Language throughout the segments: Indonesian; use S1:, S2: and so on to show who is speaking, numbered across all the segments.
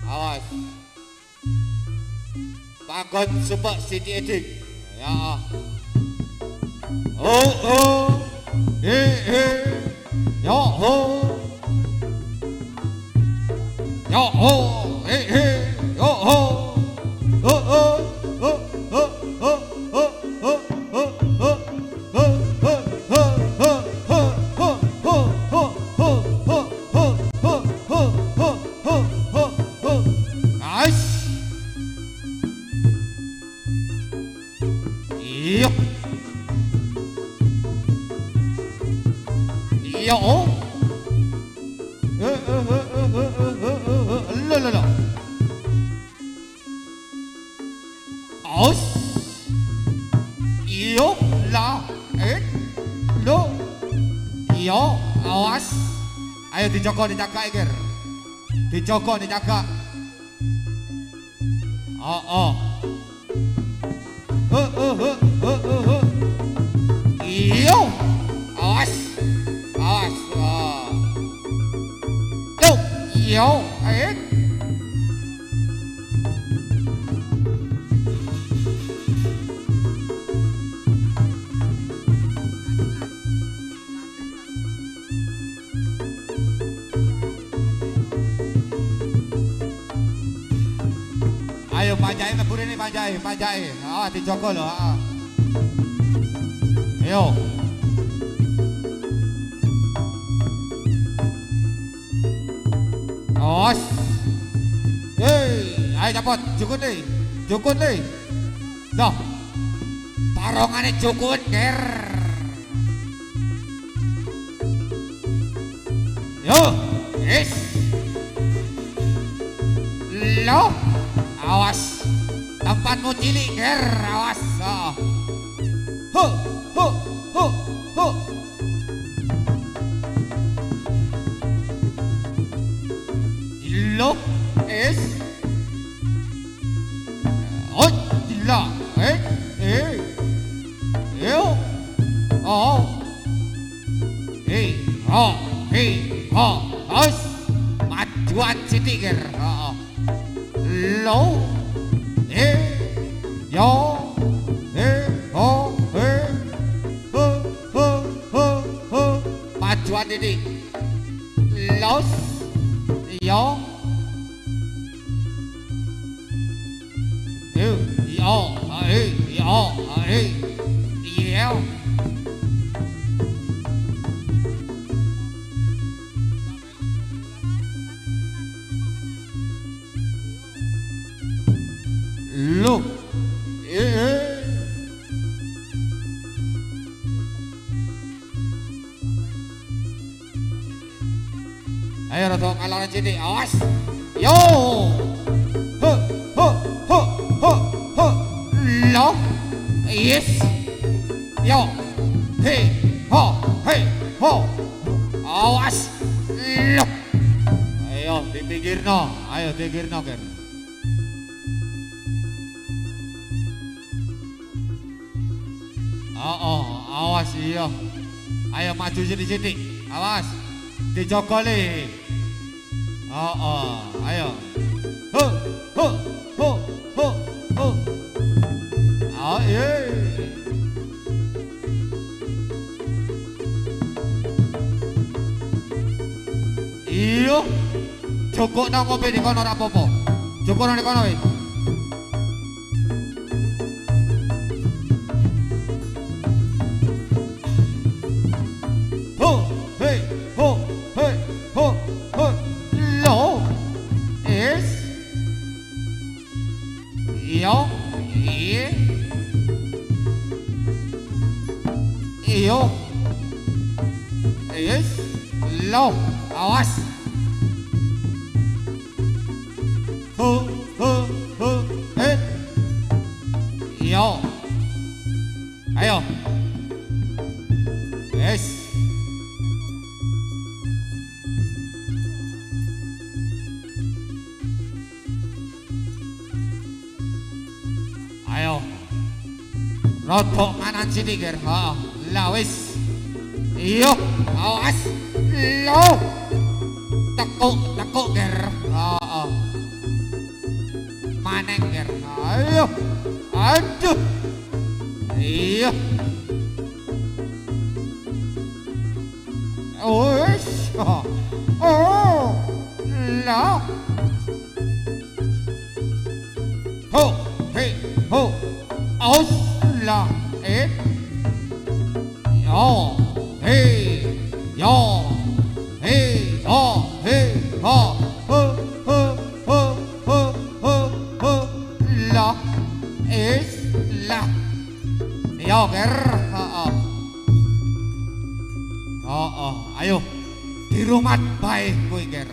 S1: Awas. Panggon sumpah Siti Edik. Ya. Oh oh. Yo ho. Yo ho. Yo ho. Oh oh. Oh oh. Oh oh. Oh oh. Awas. Ayo dijogo dijaga Iker. Dijogo dijaga. Oh. Iyo. Awas. Awas. Yo. Iyo. Ayo panjai ngebur ini panjai. Dijogo loh. Ayo. Os. Ayo cepet, jukun nih. Loh. Parongane jukun, Ger. Yo, Loh. Awas, tempatmu cilik Ger, awas. Ho. Loh, oh, gila, yo, oh, awas, majuan cilik Ger, low, yo, majuan ini, los, yo, look. Ayo rata kalangan sini, awas. Yo. Lo. Yes. Yo. Ho. Awas. Lo. Ayo dipikirno, Ger. Awas iya. Ayo maju sini. Awas. Dijogo nih. Ayo. Ho. Iya. Cukup nang kopi di kono ora apa-apa. Cukup nang kono wis. Iyo. Yes. Lo. Awas. Iyo. Ayo. Yes. Ayo. Rotok kanan sini Ger. Lawis. Iyo. Awas. Lo. Tekuk Ger. ayo, aduh, iya, wes, oh, lah, ho, hei, ho, aus, lah, yo, hei, yo, hei, ho, hei, ho, ho, ho, ho, ho, ho, ho, lah, lah, yo, ger, ayo, di rumah baik kowe ger.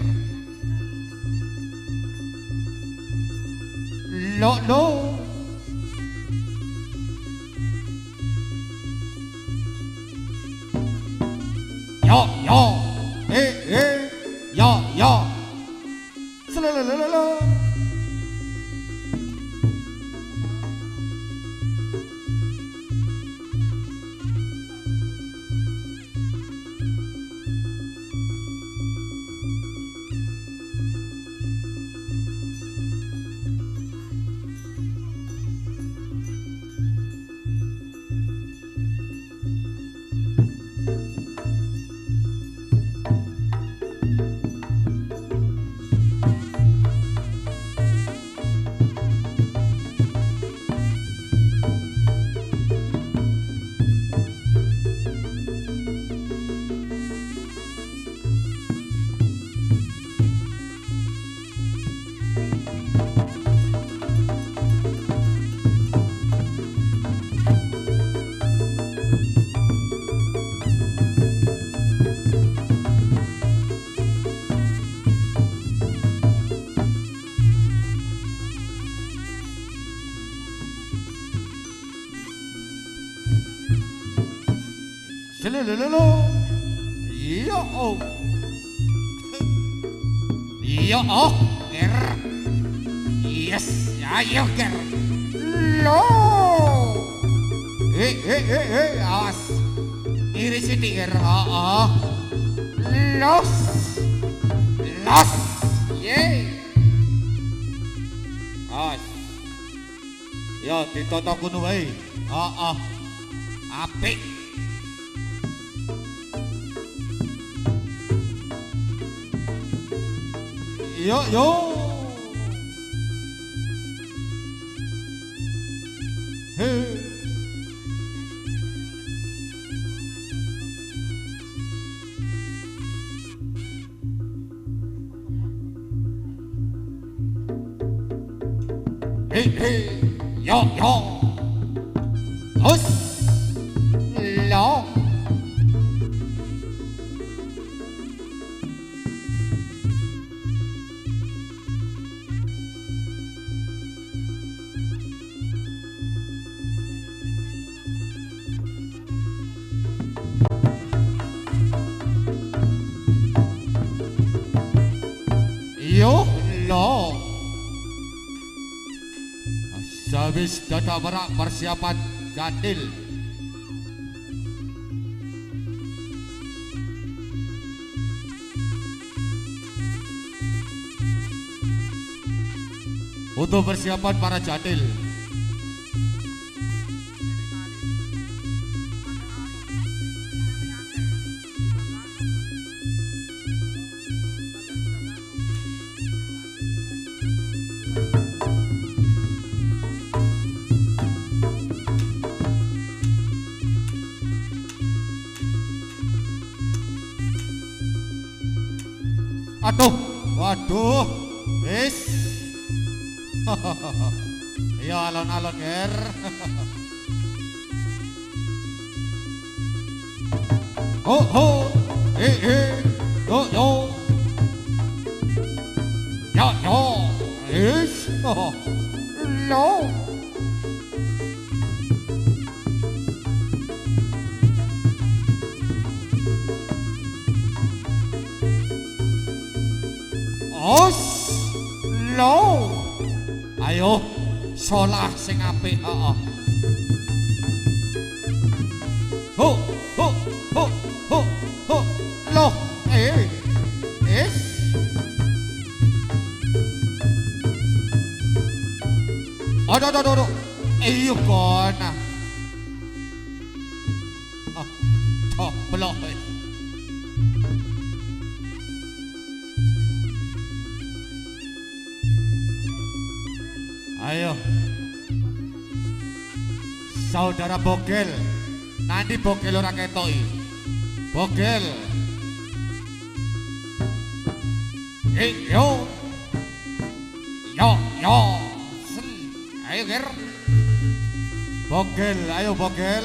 S1: Lo, yo, yo, selalalala. Selalalala. Iya, oh. Iya, oh, ger. Yes, ayo ger. Lo. Awas. Iri sini ger. Los. Yeay. Awas. Ya, ditoto kuno wae. Apik. Yo. Hey, yo. Us. Lo. Yo, lo. Habis data merak persiapan Jatil. Untuk persiapan para Jatil. Waduh, wis. Ya alon-alon ger. Ho, yo. Yo, wis. Lo. Os, lo, ayo, sholah sing apik, ho, lo, Aduh, aduh, aduh. Iyo kona. Oh, belok. Ayo. Saudara Bogel. Nanti Bogel ora ketoi. Bogel. Yo. Yo, yo. Ayo, Ger. Bogel, ayo Bogel.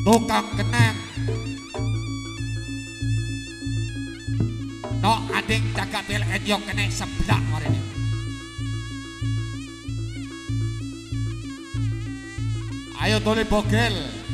S1: Tukang kenang. No ading jaga PLN yo kena sebelah hari ini. Ayo tole Bogel.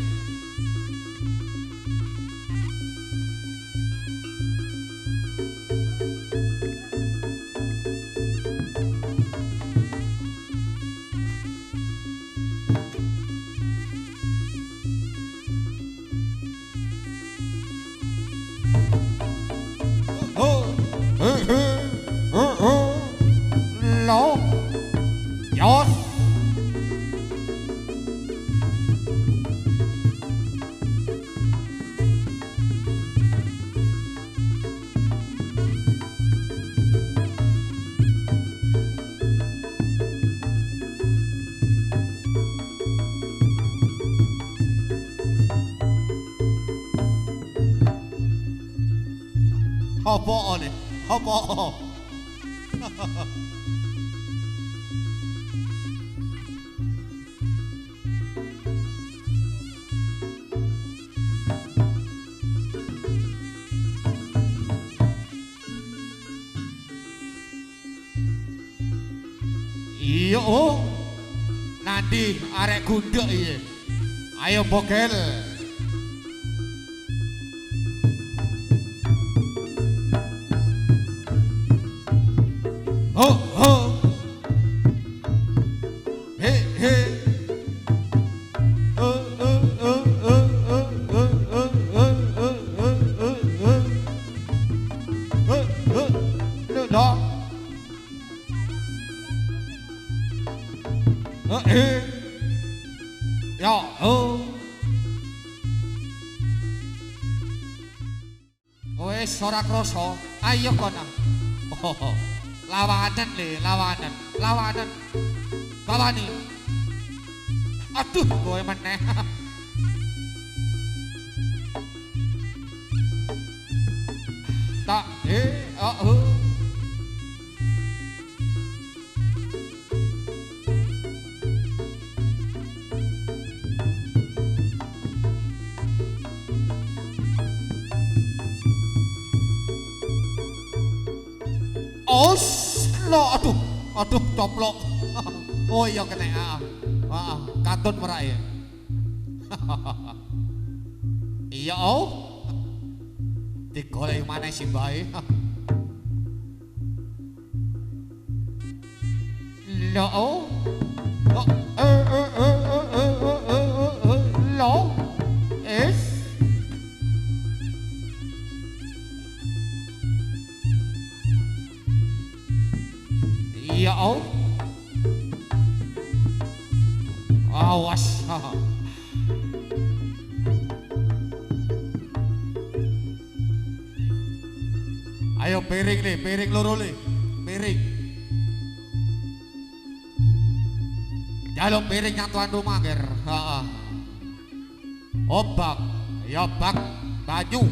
S1: Lo, Yos. Apa oleh? Apa? Iya, oh. Nanti arek gundek iya. Ayo Bogel. Oh, oh. He, he. Ya, oh. Wes ora kroso, ayo kono. Oh, lawanan le, lawanan, lawanan. Kawani. Aduh, kowe meneh. Tak, oh. Lo, aduh, coplok. Oh iya kena, katun merak ya. Iya oh, digolek mana sih bae? Lo oh, lo, es. Iya oh. Awas. Ayo piring nih, piring loro nih. Piring. Jaluk piring yang tuan rumah ger. Obak, ya bak baju.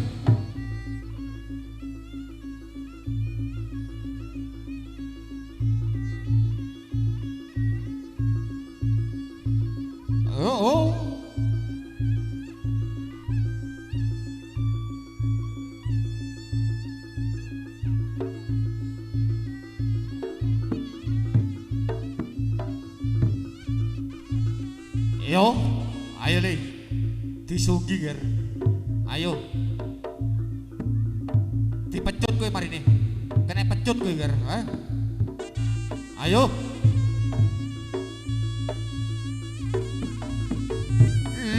S1: Oh. Yo, ayo nih, disugi ger. Ayo, dipecut gue mari nih, kena pecut gue ger. Ayo.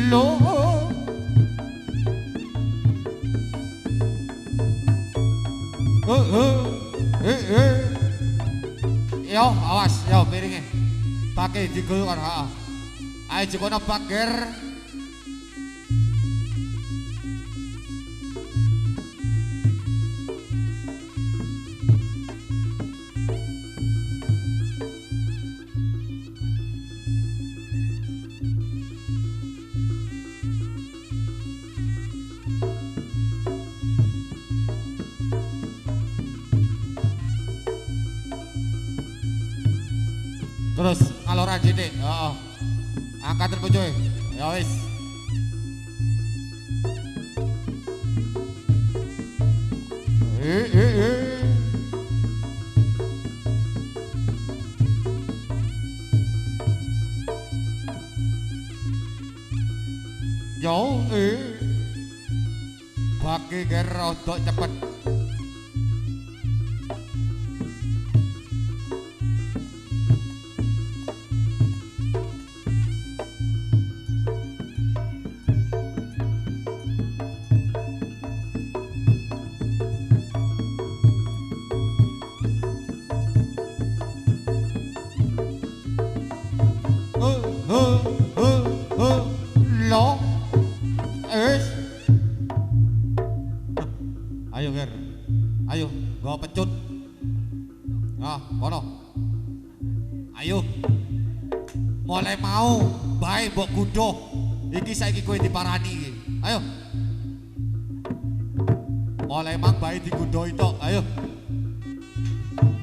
S1: Lo yo, awas, yo piringnya. Pakai digulungan, ayo jikono pager. Terus ngaloran sini, angkatan bojoe, ya wis. Yo, pakai gear untuk cepet. Lo, ayo ger, ayo, gua pecut. Nah, kono, ayo, mulai mau, baik mbok kudo, iki saiki kowe diparani iki, ayo, mulai mang baik dikudo itu, ayo,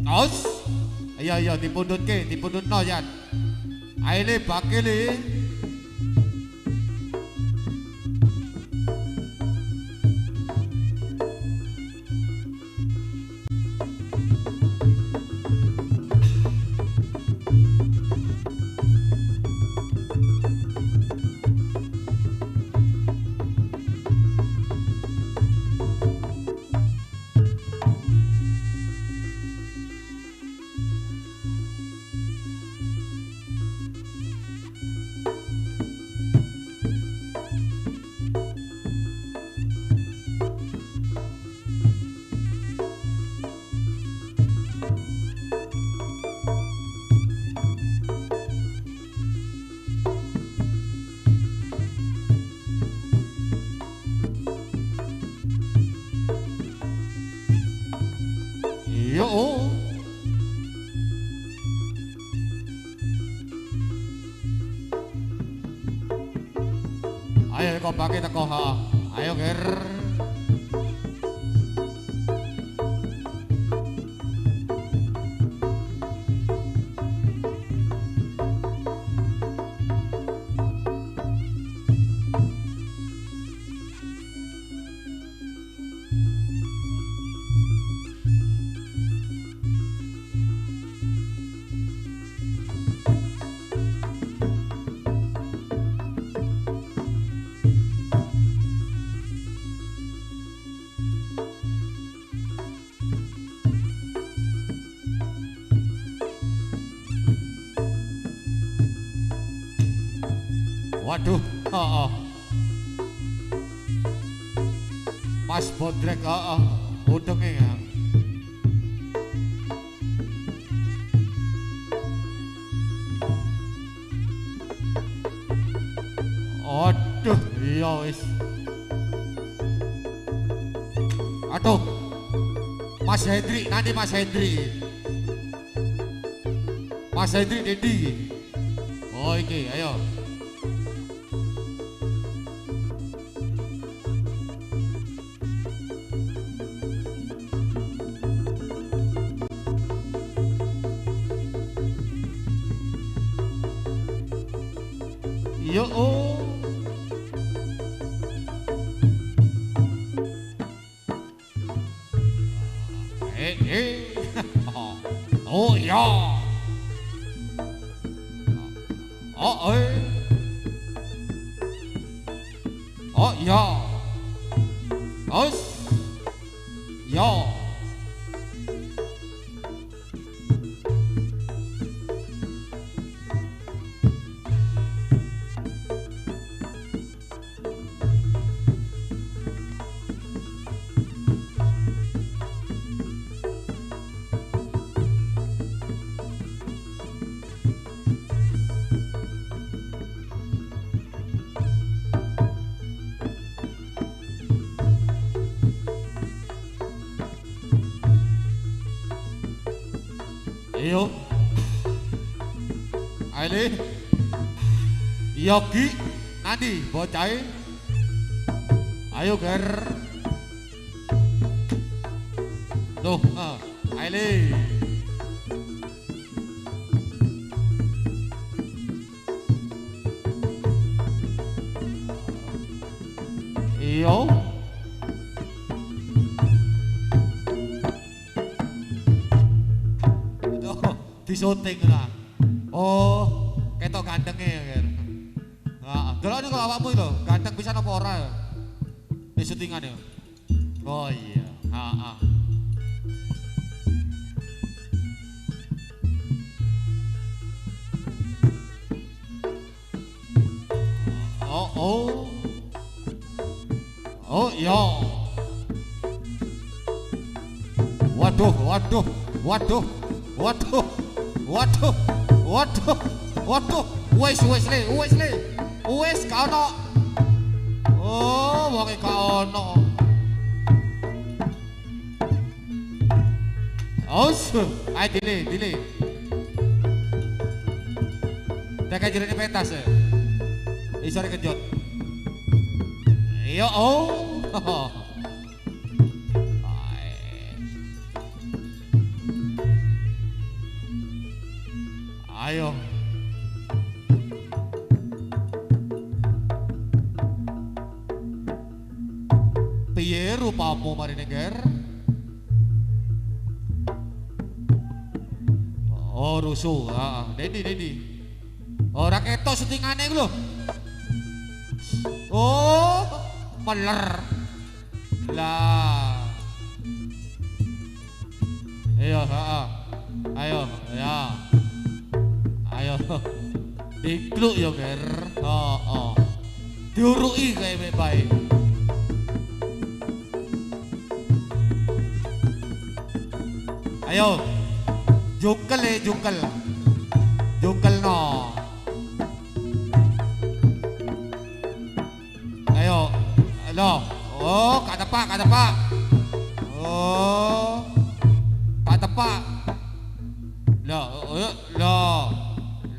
S1: terus, ayo dipundut no Yan, ayo le bakil le. Yo. Ayo kau pakai teko ha. Ayo ger. Waduh, Mas Bodrek, udengnya ya. Aduh, iya wis. Aduh, Mas Hendri, nanti Mas Hendri. Mas Hendri Dedi. Oh iki, ayo. Yo, oh ya, oh ya, os, ya. Ayo. Aile. Yogi. Nanti bocah. Ayo ger. Tuh, Aile. Iyo. Disunting lah. Oh, ketok gantengnya ya kan. Nah, delok kalau awakmu itu ganteng bisa apa ora ya? Di syutingan ya. Oh iya, Oh. Oh iya. Waduh. Wes le. Wes ka ono. Oh, wong e ka ono. Ayo dile. Teka jerene pentas ya. Isore kejot. Iya, Ayo. Piye rupamu marine ger? Oh rusuh, Dedi. Ora ketok syutingane iku lho. Oh, meler. Lah. Ayo, ya. Ayo. Dikluk ya, Ger. Diuruki kae bae. Ayo. Jungkel. Jungkel no. Ayo. Lo. Oh, kata Pak. Oh. Kata Pak.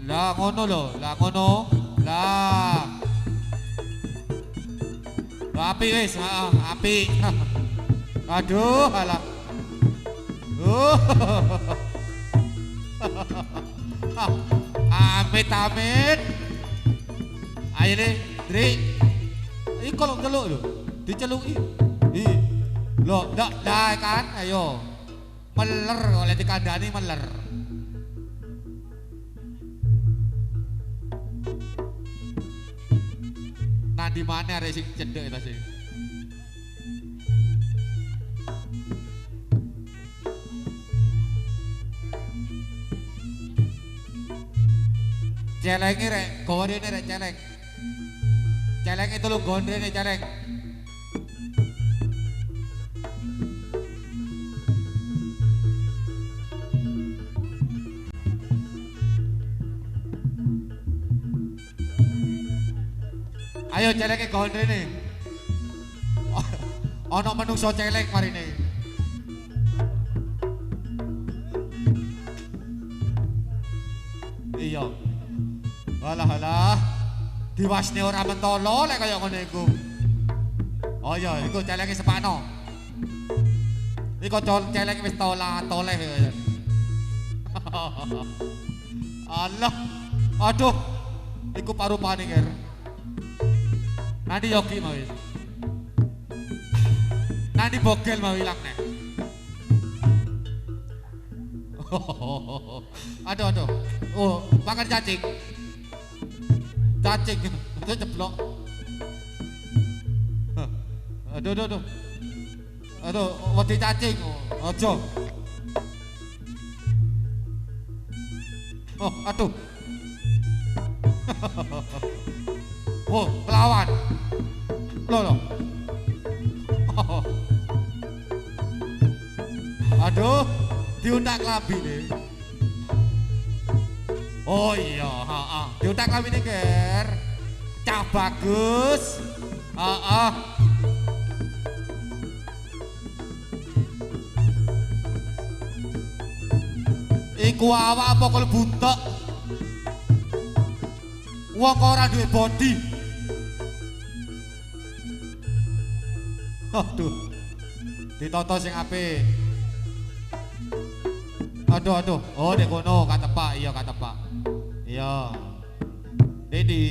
S1: Lah ngono lho, lah. Api wis, api. Aduh, alah. Amit. Ayo deh, Dri. Ini kalau celuk lho, diceluki. Loh, dah kan, ayo. Meler oleh dikandani meler. Nah di mana ada sing cendek itu sih? Celengnya rek, gondrene rek celeng. Celeng itu lu gondrene celeng. Ayo celengnya gondrene. Ono menungso celeng marine. Iya. Halah. Diwasne ora mentolo lek kaya ngene iku. Oh iya, iku celenge sepano. Iku celenge wis toleh. Allah. Aduh. Iku parupane, Ger. Nanti Yogi mau wis. Nanti bogel mau ilang nek. Aduh. Oh, makan cacing. Itu jeblok. Aduh, wedi cacing. Aja. Oh, aduh. Oh, pelawan. Loh. Aduh, diundak labi nih. Oh iya, diundak labi nih, Ger. Cah bagus. Iku awak apa kalau buntek? Wong ora duwe body. Aduh. Ditoto sing apik. Aduh aduh. Oh dek kono kata Pak, iya kata Pak. Iya. Dedi.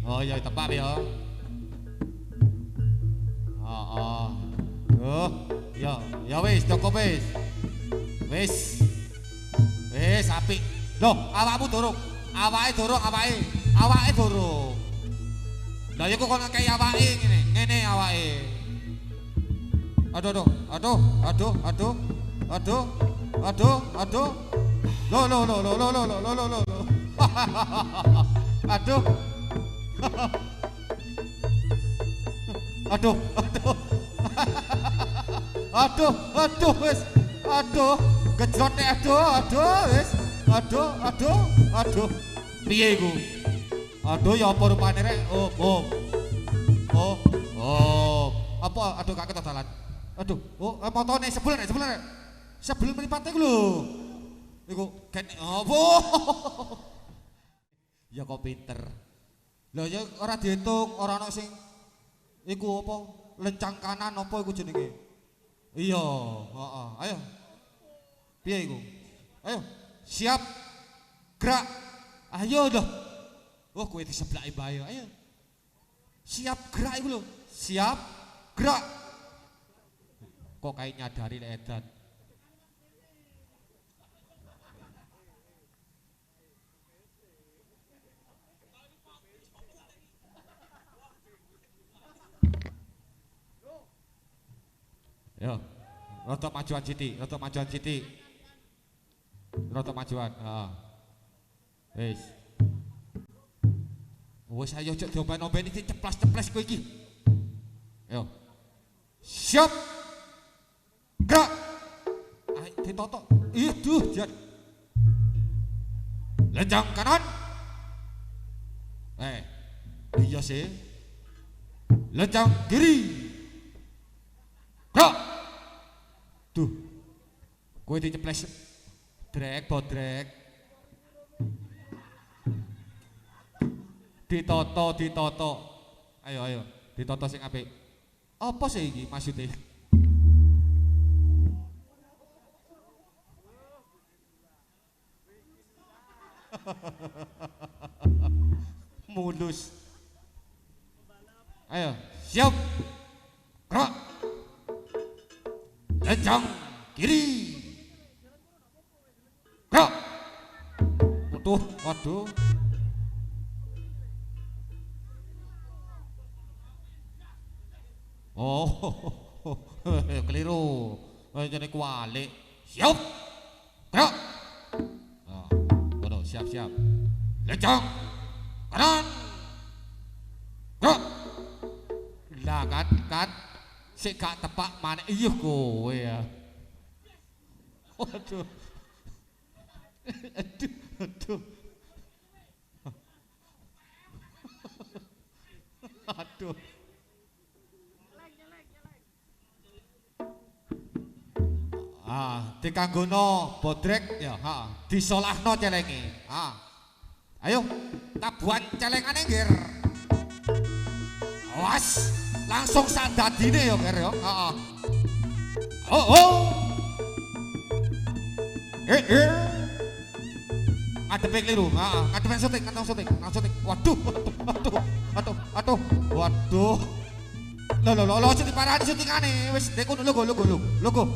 S1: Oh iya tepak ya. Oh. Ya, ya wis cukup wis. Wis. Wis apik. Loh, awakmu durung. Awake durung, awake durung. Lah ya kok kono kaya awake ngene. Ngene awake. Aduh. Lo. Aduh. Aduh wis. Aduh, gejrot nek aduh wis. Aduh. Piye iku? Aduh ya apa rupane rek? Oh. Apa aduh gak ketodalan. Aduh, motone sebel rek. Sebelum mripate iku lho. Iku kene opo? Ya kok pinter. Lah ya ora diitung, ora ana sing iku apa lencang kanan apa iku jenenge. Iya, heeh. Ayo. Piye iku? Ayo. Siap. Gerak. Ayo dah. Oh kowe diseblaki bae. Ayo. Siap gerak iku lho. Siap. Gerak. Kok kayak nyadari lek edan. Yo, rotok majuan sithik. Rotok majuan, heeh. Wis ayo cek dioben-oben iki ceplas-ceples kowe iki. Yo. Siap. Gerak. Ayo ditotok. Iduh, jan. Lenjang kanan. Iya sih. Lenjang kiri. Gerak. Duh, kowe diceples bodrek. Ditoto. Ayo, ditoto sing apik. Apa sih iki maksude? Mulus. Ayo, siap. Gerak. Lenjang kiri. Gerak. Waduh. Oh, keliru. Jadi kualik. Siap. Gerak. Waduh, siap. Lenjang kanan. Gerak. Lah kan. Sik gak tepak maneh iya kowe ya. Waduh. Aduh. Dikanggono bodrek ya, disolahno celenge. Ayo, tabuhan celengane nggir. Awas, langsung sak dadine ya, Ger ya. Oh. Ngadepe kliru. Ngadepe syuting. Waduh. Lo aja diparani syutingane. Wis dek kono logo.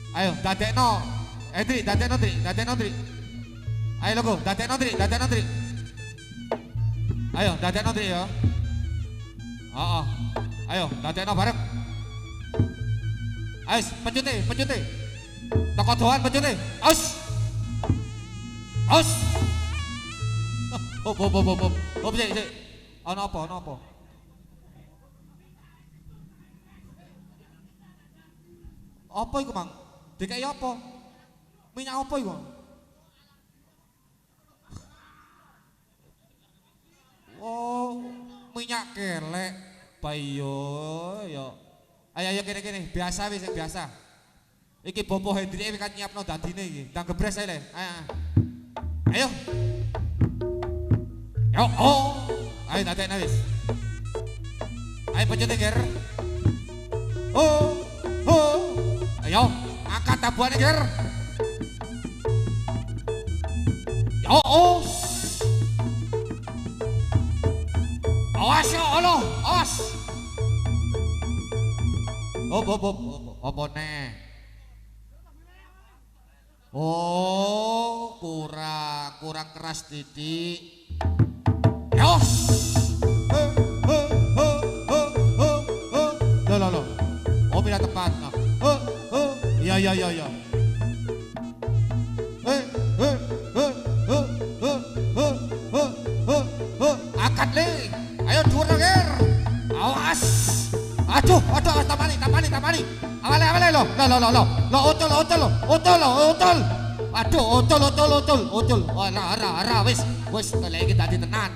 S1: Ayo, dadekno. Dri, dadekno. Ayo logo, dadekno Dri. Ayo, dadekno Dri ya. Ayo, dadekno bareng. Ayo, pencute. Toko doan pencute. Aus. Oh, bisa. Ono apa? Apa iku, Mang? DKI apa? Minyak apa iku? Oh, minyak kelek. Bayo, yo. Ayo kene. Biasa. Iki Bopo Hendri kan nyiapno dadine iki. Ndang gebres ae le. Ayo. Yo, oh. Ayo dadekne wis. Ayo pencet ger. Oh. Ayo, angkat tabuhane ger. Yo, oh. Awas ya Allah, awas. Apa nih? Oh, kurang keras titik. Yo. Loh. Oh, pindah tempat. Iya. Angkat le. Ayo dhuwur ger. Awas. Aduh, tamani. Awale lo. Lo utol. Aduh, utol. Ora wis lagi dadi tenan.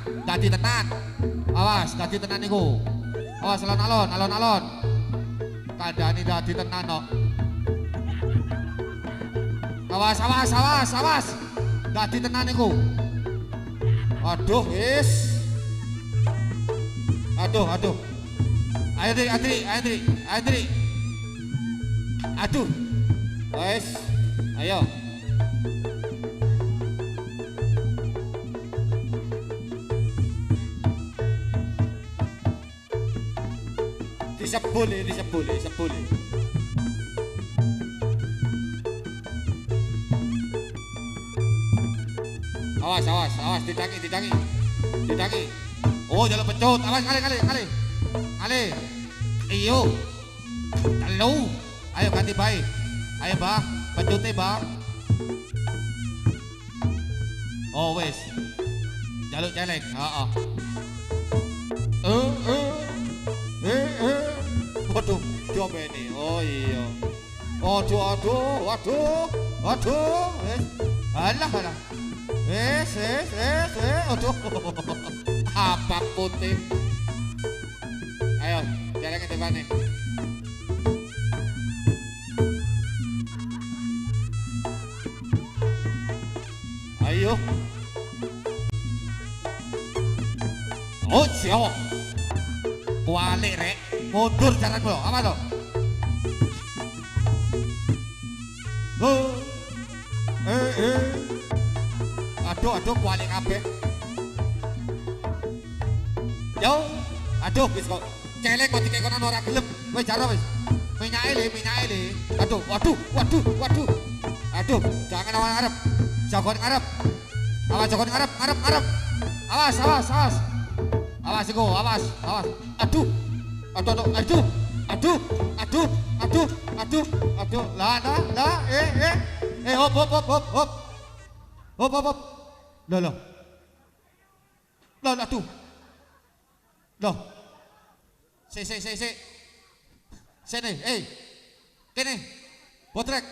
S1: Awas, dadi tenan niku. Awas alon-alon. Kandhane dadi tenan kok. Awas. Dadi tenan niku. Aduh, wis. Aduh. Ayo Andri. Aduh. Wes. Ayo. Disebul. Awas, ditangi. Oh, jalan pecut. Awas kali. Iyo. Telu. Ayo ganti baik. Ayo, Bang. Pecute, Bang. Oh, wes. Jaluk celeng. Heeh. Waduh, coba ini. Oh iya. Waduh. Alah. Aduh. Apa putih. Ayo, celengin depan nih. Ayo. Oh, siapa? Balik rek, mundur jalan lo, apa lo? Aduh, balik kabeh. Yo, aduh, bis kok celeng kok dikekonan ora gelem. Wis jaro wis. Minyake le. Aduh, waduh. Aduh, jangan awan ngarep. Jagoan ngarep. Jagoan ngarep. Awas. Awas iku, awas. Aduh. Lah. Hop. Loh. Aduh. Loh. Si. Sini, kene. Botrek.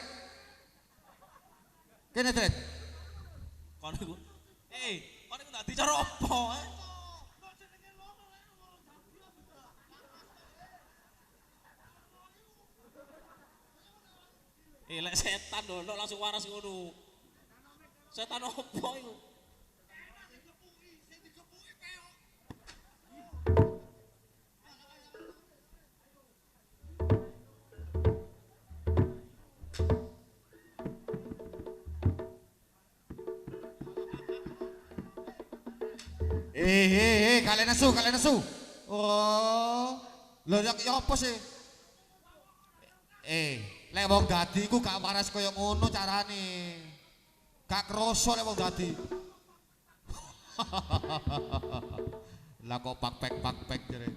S1: Kene trek.
S2: Kono iku. Kono iku dadi cara apa? Lek setan lho, langsung waras ngono. Setan apa iku?
S1: Kalian nesu. Oh, lho ya apa sih? Lek wong dadi ku gak waras kaya ngono carane. Gak kroso lek wong dadi. Lah kok pakpek jere.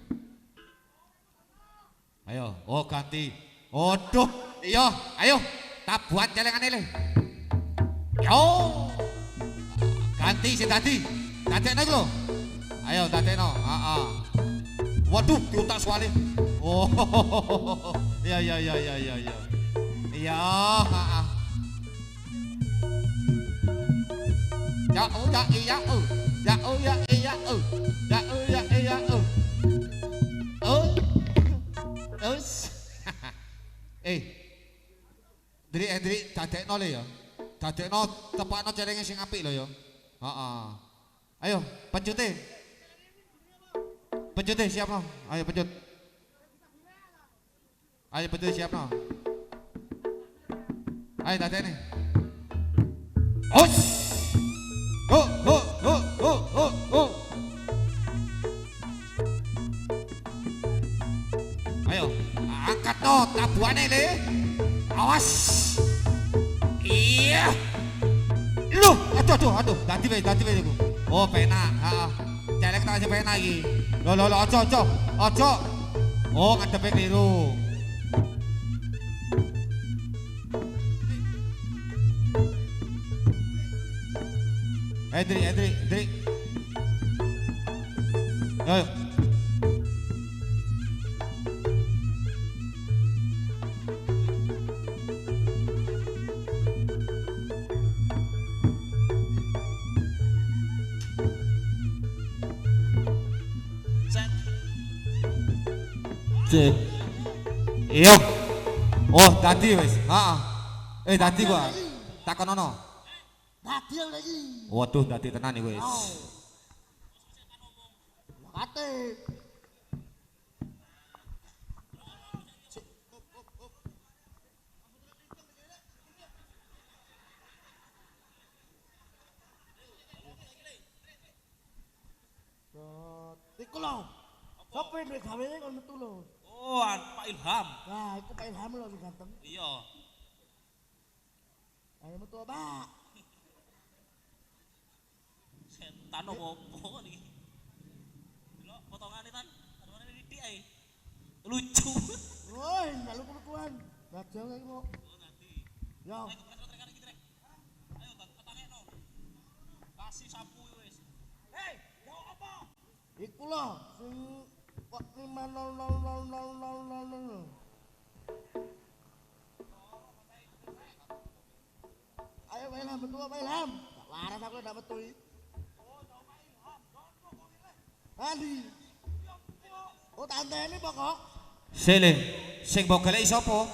S1: Ayo, ganti. Aduh, iya, ayo. Tak buat celengane le. Yo. Ganti sing dadi. Dadekno iku lho. Ayo dadekno. Heeh. Waduh, diutak suwale. Oh. Iya. Iya, heeh. tepakno le ya. Dadekno tepakno cerenge sing apik lho ya. Heeh. Ayo, pecute. Pecute siapno. Ayo pecut. Ayo pecut siapno. Ayo dadekne. Hus. Ho ho ho ho ho ho. Ayo, angkat no tabuane le. Awas. Iya. Loh, aduh, dadi wae iku. Oh, penak, heeh. Celek tak sing penak iki. Lho, aja. Oh, ngadepe keliru. Edri. Ayo. Iya. Oh, dadi wis. Heeh. Dadi gua. Takonono.
S3: Dadi lagi.
S1: Waduh, dadi tenan iki wis.
S3: Kate. Iku lho. Sopo ndek gawene kon metu lho.
S2: Oh, Pak Ilham.
S3: Nah, iku Pak Ilham lho sing ganteng.
S2: Iya.
S3: Ayo metu, Pak.
S2: Setan opo niki? Delok potongane tan, potongane titik ae. Lucu.
S3: Woi, ndak lucu lucuan. Gajah iki mau.
S2: Oh, nanti.
S3: Yo.
S2: Ayo trekan iki, Trek. Ayo potongeno. Kasih sapu wis. Hei, yo apa?
S3: Iku lho sing kok 5000000. Ayo Pak Ilham metu Pak Ilham. Tak waras aku ndak metu iki. Andi. Oh, tante ini pokok.
S1: Sing mbok goleki sapa?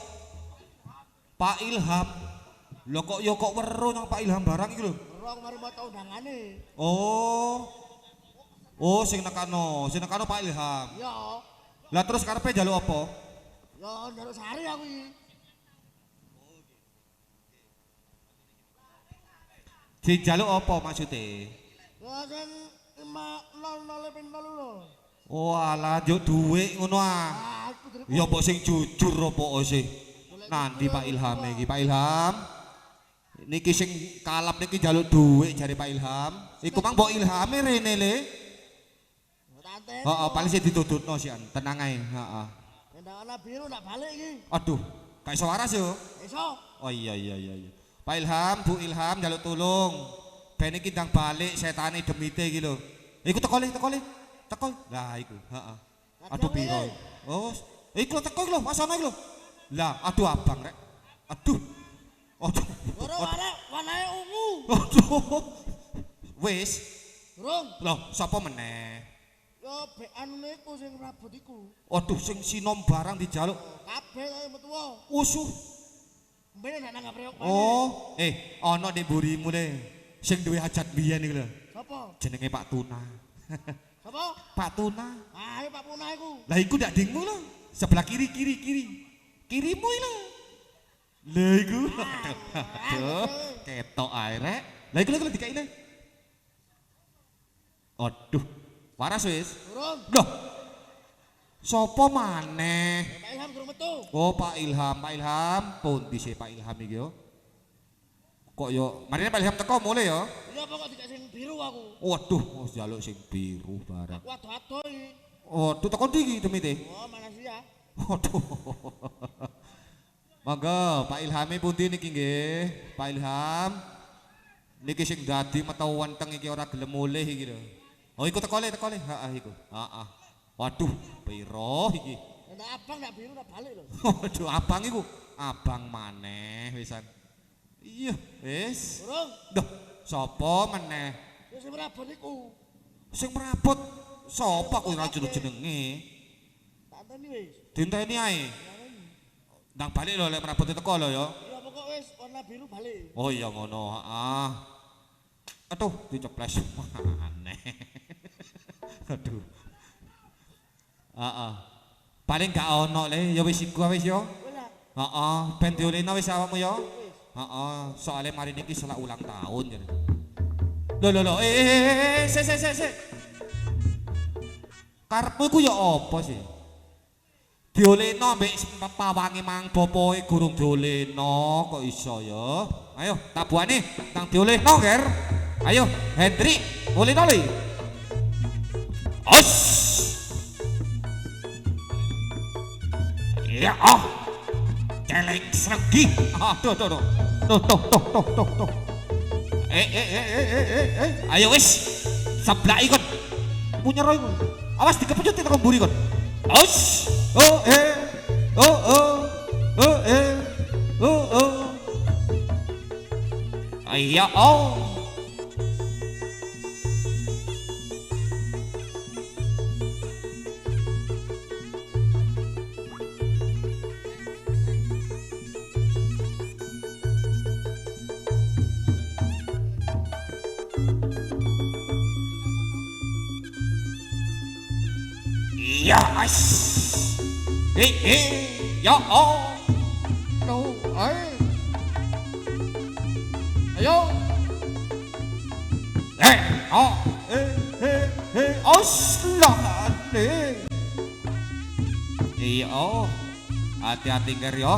S1: Pak Ilham. Lho kok weruh nang Pak Ilham barang iki lho.
S3: Rong mari maca undangane.
S1: Oh, sing nekano Pak Ilham.
S3: Yo.
S1: Lah terus karepe njaluk apa?
S3: Yo njaluk sari aku iki.
S1: Dijaluk apa maksude?
S3: Yo sing 500 pintel lho.
S1: Oh alah njuk dhuwit ngono ah.
S3: Ah, aku dari
S1: Ya mbok sing jujur apa sih? Nanti Pak Ilham iki, Pak Ilham. Niki sing kalap niki njaluk dhuwit jare Pak Ilham. Iku mang mbok ilhame rene le.
S3: tante.
S1: Heeh, paling sing ditututno sian, tenang ae, heeh.
S3: Ndak ana biru ndak balik iki.
S1: Aduh, gak iso waras yo.
S3: Iso.
S1: Oh iya. Pak Ilham, Bu Ilham njaluk tulung. Ben iki ndang balik setane demite iki lho. Iku teko le. Teko. Lah iku, heeh. Aduh piro. Oh, iku teko iki lho, wasana iki lho. Lah, aduh abang rek. Aduh.
S3: Ora warnae ungu.
S1: Aduh. Wis.
S3: Durung.
S1: Loh, sapa meneh?
S3: Yo bekan niku sing rabut iku.
S1: Aduh, sing sinom barang dijaluk.
S3: Kabeh kaya metu.
S1: Usuh.
S3: Mbene nek nang preok.
S1: Oh, ana ning mburimu le. Sing duwe hajat biyen iki lho.
S3: Sapa?
S1: Jenenge Pak Tuna.
S3: Sapa?
S1: Pak Tuna.
S3: Ah, Pak Punah iku.
S1: Lah iku ndak dingmu lho. Sebelah kiri. Kirimu iki lho. Lha iku. Aduh, ketok ae rek. Lah iku lho dikeki le. Aduh, waras wis.
S3: Durung.
S1: Loh. Sopo maneh?
S3: Pak Ilham durung metu.
S1: Oh, Pak Ilham. Pundi sih Pak Ilham iki yo? Kok yo, marine Pak Ilham teko mulai yo.
S3: Iya pokok dikek sing biru aku.
S1: Waduh, wis njaluk sing biru barang.
S3: Aku ado-ado iki.
S1: Waduh, teko ndi iki demite?
S3: Oh, Malaysia.
S1: Waduh. Monggo, Pak Ilhame pundi niki nggih? Pak Ilham. Niki sing dadi metu wenteng iki ora gelem mulih iki lho. Oh, iku teko le. Heeh iku. Heeh. Waduh, piro iki?
S3: Ndak abang ndak biru ndak balik lho.
S1: Waduh, abang iku. Abang maneh wisan. Iya, wis.
S3: Durung.
S1: Duh, sapa meneh?
S3: Wis merabot iku.
S1: Sing merabot sapa kuwi ora jenenge?
S3: Tak teni wis.
S1: Dinteni ae. Ndang balik lho lek merabot teko lho ya.
S3: Iya pokok wis warna biru balik.
S1: Oh iya ngono. Aduh, diceples aneh. Aduh. Paling gak ono le, ya wis iku wis yo. Heeh, ben diolehno wis awakmu yo. Heeh, soalnya mari niki selak ulang tahun jadi. Lho, sik. Karepmu iku ya apa sih? Diolehno mbek pawange mang bopoe gurung diolehno kok iso ya. Ayo, tak buane nang diolehno, Ger. Ayo, Hendrik, olehno le. Os. Ya, celeng sregi. Tuh. Ayo wis. Sablaki kon. Munyero iku. Awas dikepejut tekan mburi kon. Os. Ayo. Ya as. Ya no ayo oslane iya hati-hati nger yo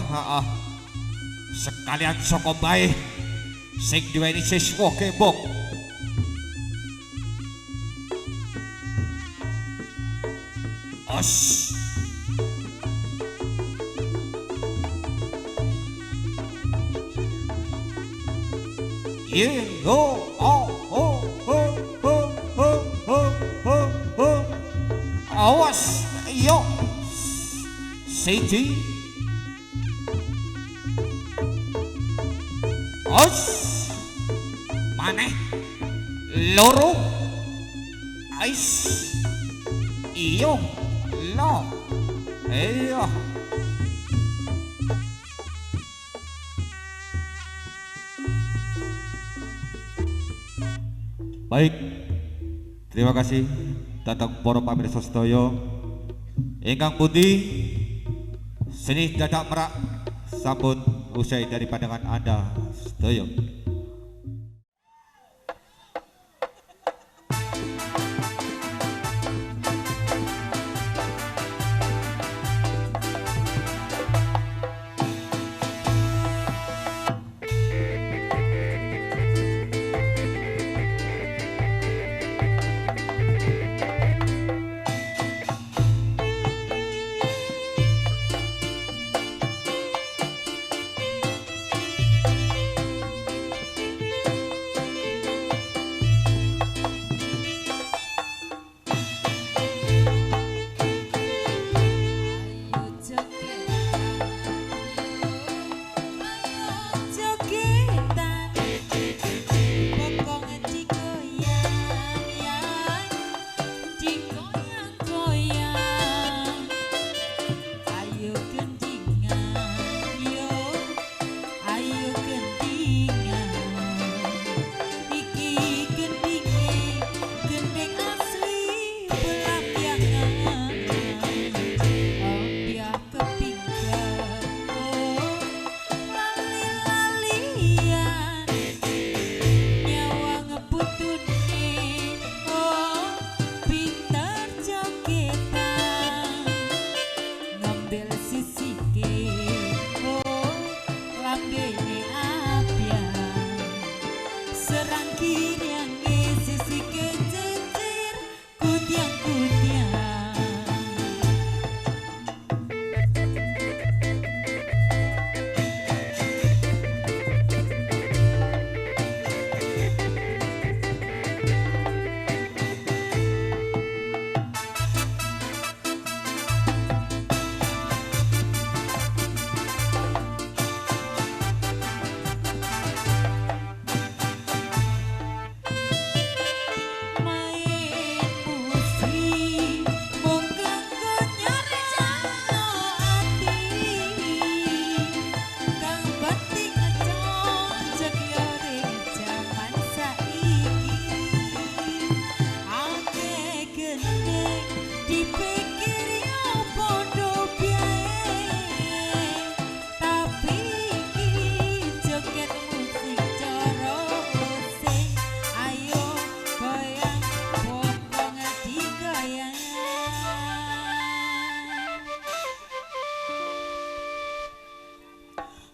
S1: sekalian saka bae sing duweni siswa kembok os awas yo siji os maneh loro ais iyo lo iya baik, terima kasih datang para pamirsa sedaya ingkang pundi seni dadak merak sampun usai dari pandangan Anda sedaya.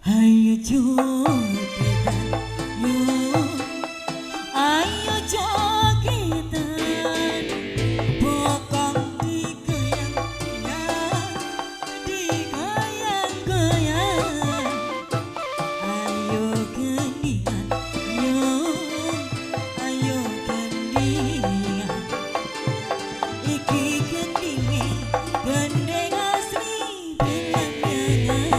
S4: Ayo jogetan, yo, ayo jogetan, bokong digoyang-goyang, digoyang-goyang. Ayo gendingan, yo, ayo gendingan. Iki gendinge, gendeng asli belanjangan.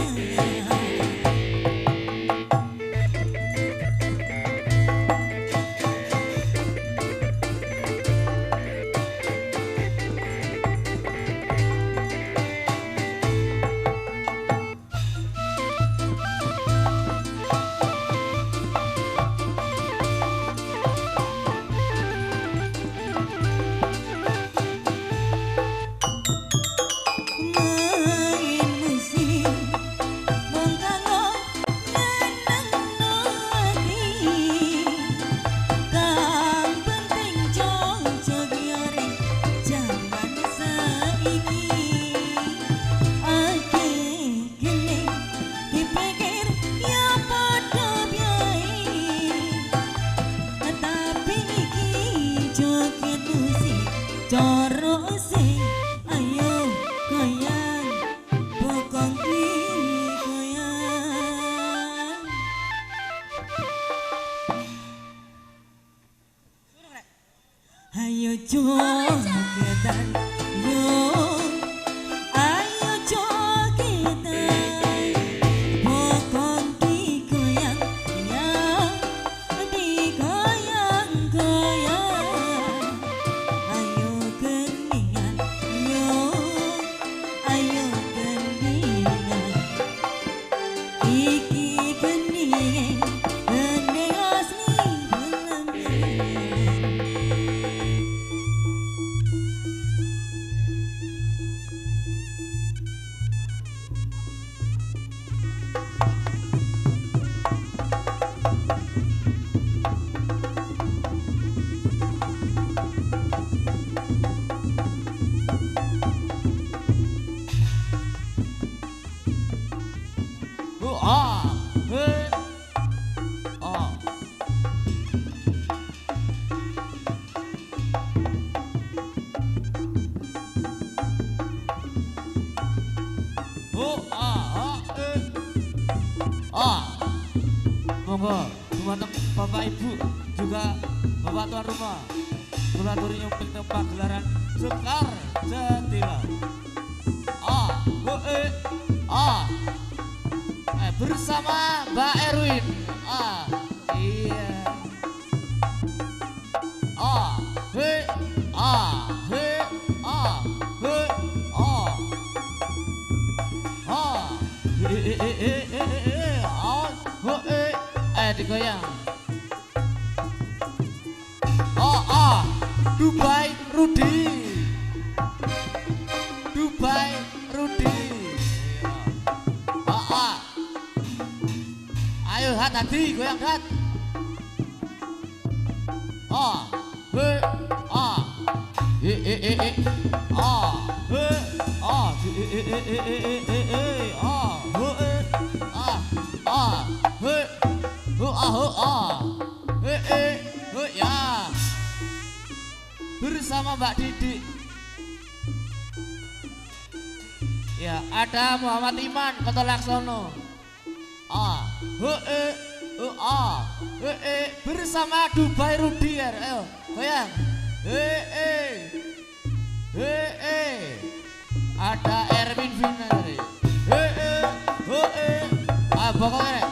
S4: Main musik mung kanggo nyenengno ati, kang penting joget jaman saiki. Akeh gene dipikir ya padha biae, tapi iki joget musik cara sing ayo goyang bokong digoyang. Ayo jogetan, yo, ayo jogetan, bokong digoyang-goyang, digoyang-goyang. Ayo gendingan, yo, ayo gendingan. Iki gendinge, gendeng asli belanjangan.
S1: Monggo, dumateng Bapak Ibu juga Bapak tuan rumah. Kula aturi nyumping teng pagelaran Sekar Jatila. Bersama Mbak Erwin. Iya. He, he, digoyang. Dubai Rudi. Dubai Rudi. Ayo hat hati goyang hat. Ya. Bersama Mbak Didi. Ya, ada Muhammad Iman Kota Laksono. Bersama Dubai Rudi. Ayo, goyang. Ada Erwin Vina. Pokoknya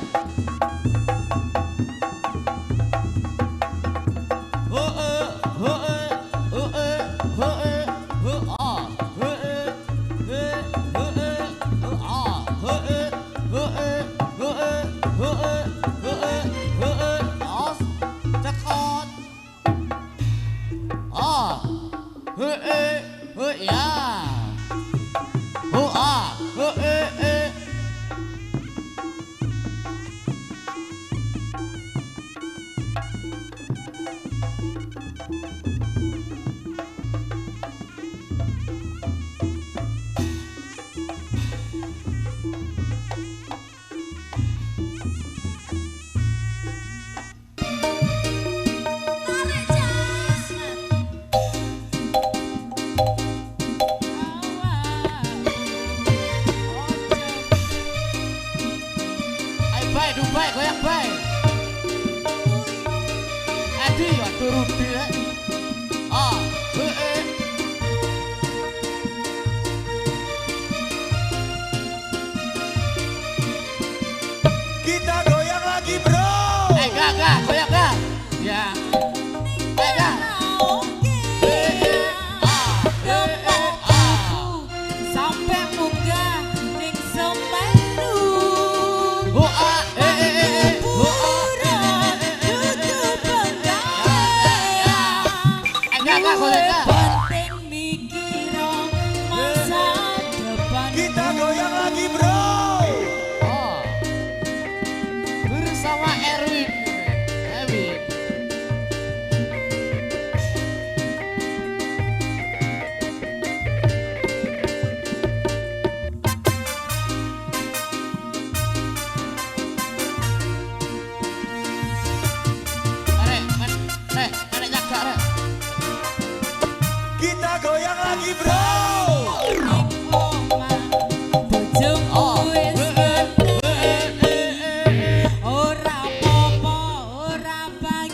S1: Goyang lagi bro.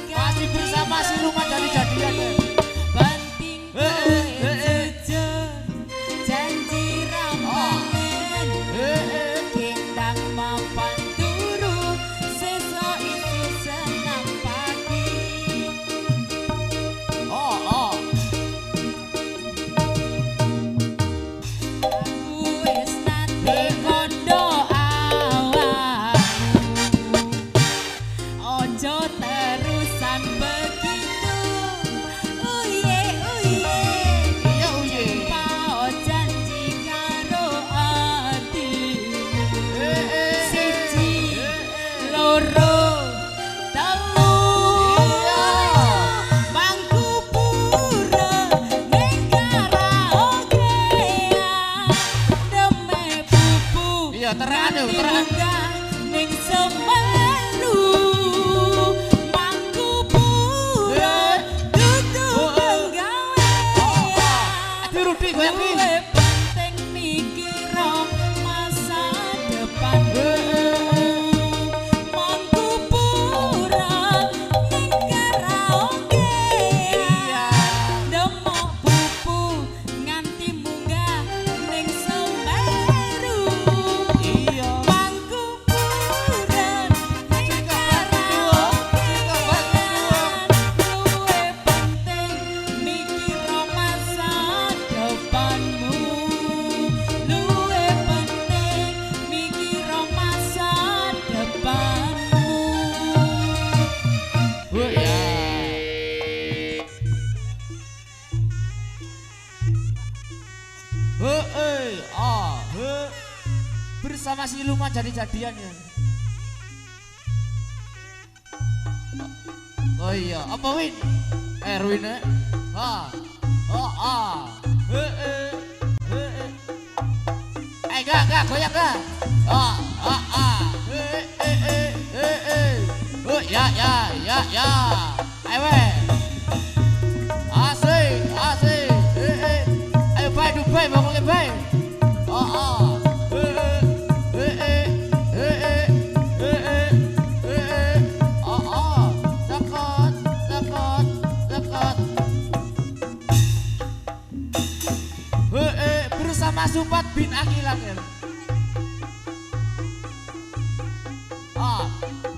S1: Masih bersama si Luma jadi-jadian ya. Bersama si Luma jadi-jadian ya. Oh iya, apa Win? Erwin ya? Enggak, goyang enggak? Ya. Ayo asik. Ayo bay Dubai, bangunnya bay. Bersama Supat bin Akilan ya.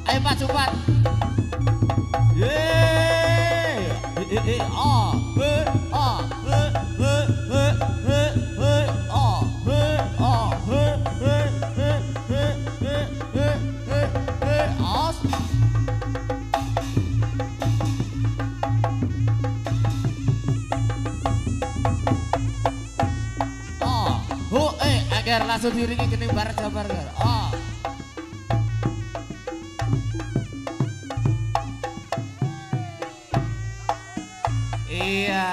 S1: Ayo Pak Supat. Agar langsung diringi kening bar jabar gar. Iya.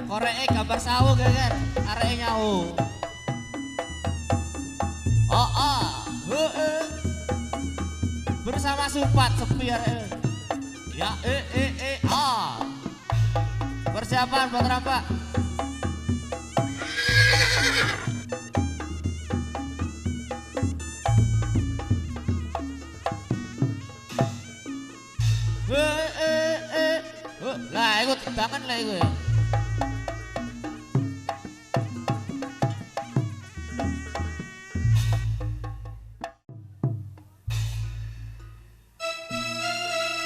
S1: Koreke gambar sawu kan. Areke nyawu. Bersama Supat sepi areke. Ya persiapan buat rampak. Lah ikut tangan lah itu ya.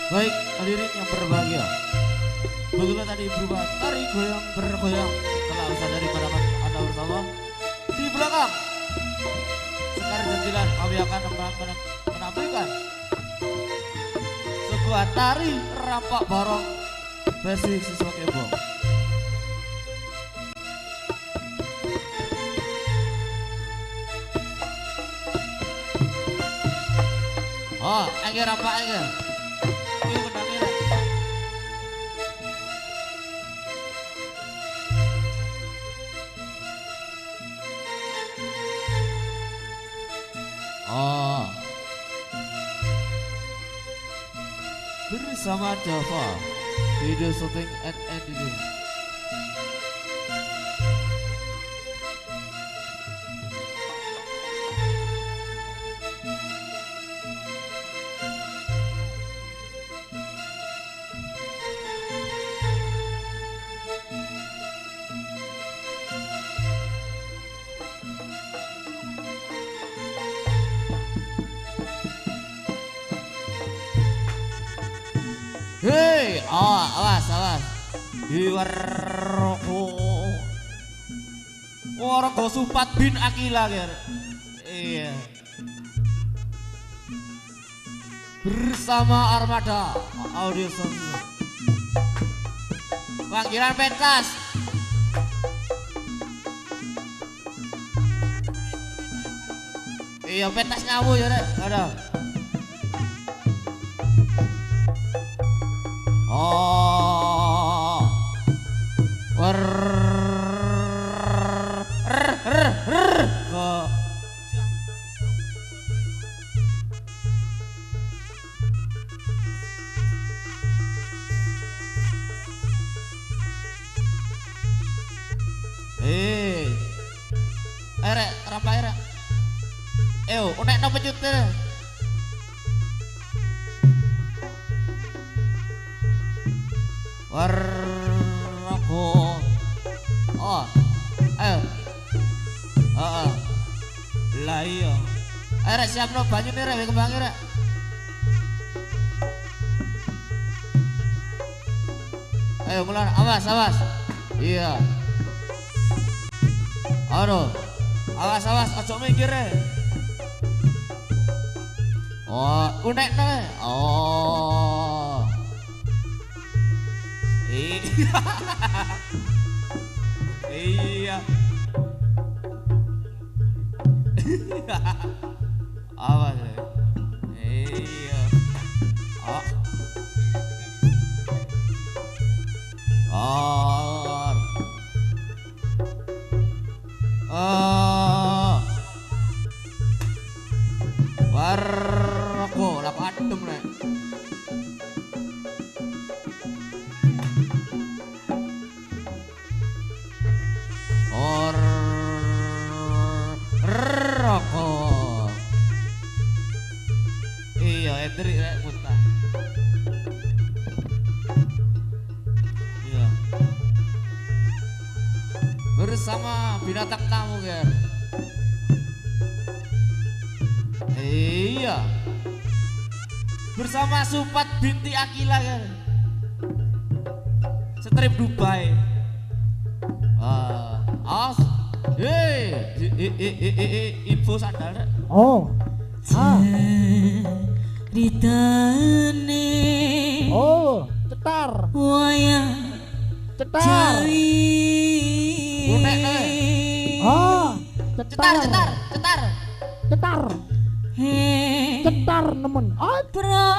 S1: Baik, hadirin yang berbahagia. Begitulah tadi berupa tari goyang bergoyang. Telah usah dari pandangan Anda bersama. Di belakang Sekar Jentilan kami akan menampilkan sebuah tari rampak barong versi siswa kebong. Angger rampak angger. Yuk menangir. Bersama Java video shooting and editing Hei, awas, awas. Iwaroko. Warga Supat bin Akila, Ger. Iya. Bersama armada audio sound. Panggilan pentas. Iya, pentas nyawu ya, Rek. Ada. Oh, wer, kok. Rek, rampai rek. Unek no pecute. Warako. Oh, ayo. Lah iya. Rek siap no banyu nih rek, kembangi rek. Ayo mulai, awas, awas. Iya. Aduh, awas, awas, ojo minggir rek. Oh, unek nih. Oh. Iya. Awas ya. Iya. Oh. Warko, lapa adem nek. Rokok. Iya, edri rek muntah. Iya. Bersama binatang tamu, Ger. Iya. Bersama Supat binti Akila, Ger. Strip Dubai. Info sandal.
S3: Oh.
S4: Ceritane.
S3: Oh, cetar.
S4: Wayang
S3: Cetar.
S1: Unek
S3: Oh,
S1: cetar, cetar, cetar.
S3: Cetar.
S4: Hei
S3: Cetar nemen. Oh,
S4: Pro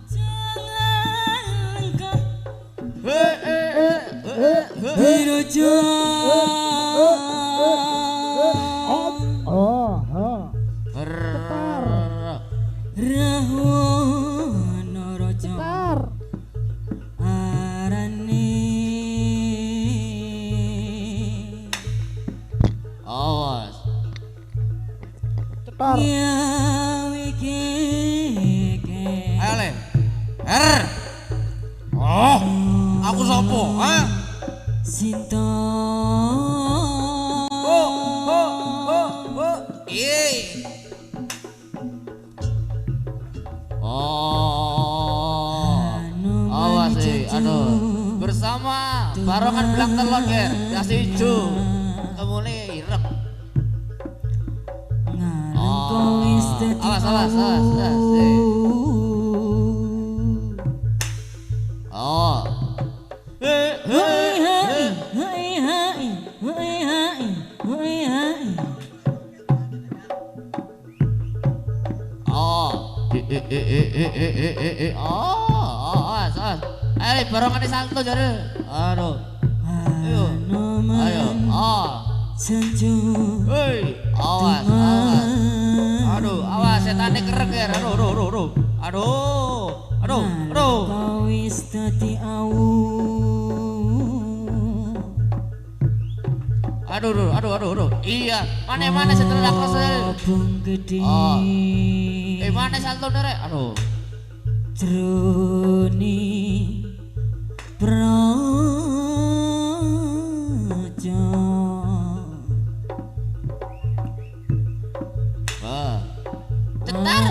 S4: jangan kau Hirojo Rahwana Rojo
S3: cetar.
S4: Arane
S1: Awas.
S3: Cetar.
S4: ya wikeke
S1: Ayo le. Oh, aku sopo? Hah?
S4: Sinta
S1: Awas sih, aduh. Bersama barongan belang telon ya, kasih hijau. Kemuli irep. Awas, awas, awas. Oh. Awas. Barongan di salto jadi. Aduh. Ayo. Hei, awas. Aduh, awas setane kereng ya. Aduh.
S4: wis dadi
S1: Aduh. Iya, mana setelah kelas
S4: Bung gede
S1: mana salto rek? Aduh.
S4: Jroni Praja
S1: Cetar.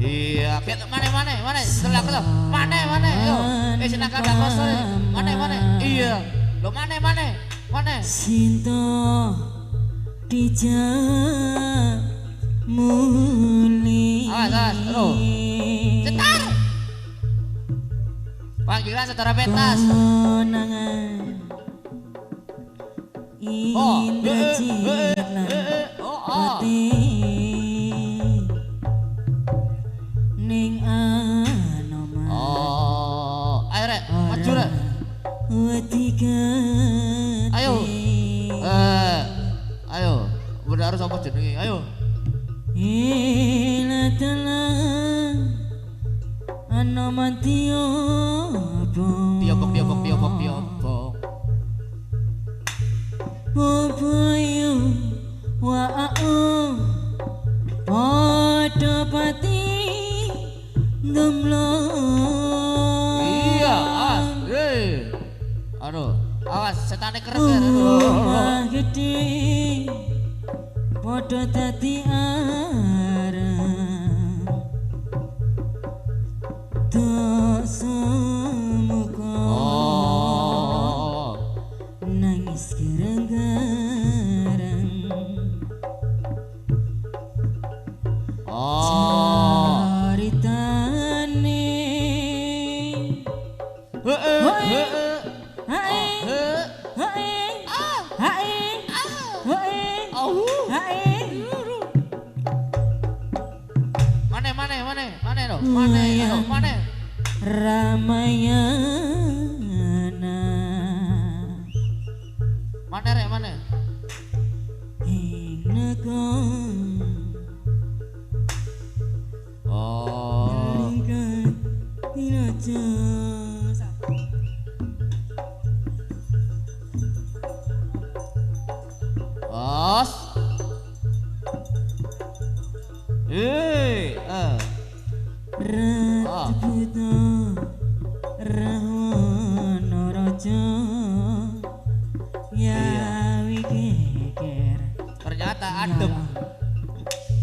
S2: Iya, kita mana, setelah ke lo, mana, ayo, silakan dah kosong, mana, iya, lo mana,
S4: Sinto dijak muli.
S2: Awas, lo, setar, panggilan setara pentas.
S4: Konangan indah cilan putih ning anoman.
S2: Ayo rek, maju rek. Ayo. Ayo, bener harus apa jenenge? Ayo.
S4: Ila dalang anoman tiobong.
S2: Tiobong.
S4: Boboyo wa'o padha pati ndemlo.
S2: Iya, aduh, awas setane kerep ya.
S4: Omah gedhe padha dadi arang dosa muka nangis gerang-gerang. Caritane
S2: Mana?
S4: Ramayana
S2: Mana?
S4: ing negara lingkar tiraja.
S2: Os.
S4: Ratu Buta Rahwana Raja Yawi geger
S2: Ternyata adem.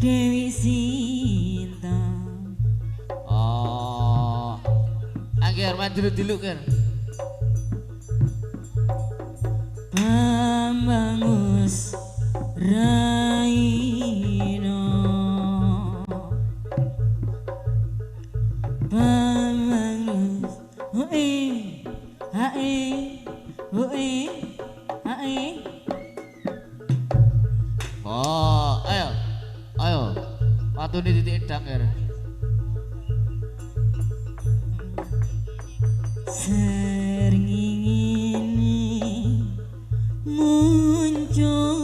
S4: Dewi Sinta.
S2: Angger main dulu kan.
S4: Pambangus Raino Pambangus
S2: Ayo Patu ini titik edang kan.
S4: Sering ingin muncul